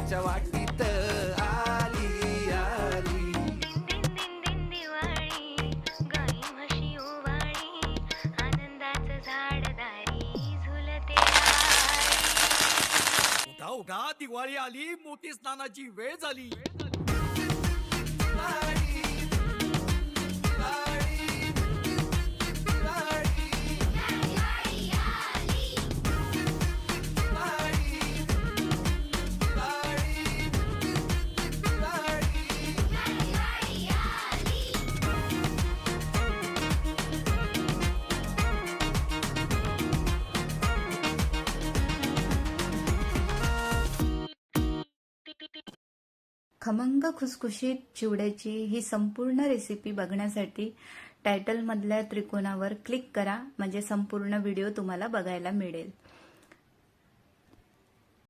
माझ्या वाटीत आली आली. दिवाळी गाई म्हशी ओवाळी आनंदाचं झाड दारी झुलते आई. उठा उठा, दिवाळी आली, मोठी स्नानाची वेळ झाली. खमंग खुसखुशीत चिवड्याची ही संपूर्ण रेसिपी बघण्यासाठी टायटलमधल्या त्रिकोणावर क्लिक करा, म्हणजे संपूर्ण व्हिडिओ तुम्हाला बघायला मिळेल.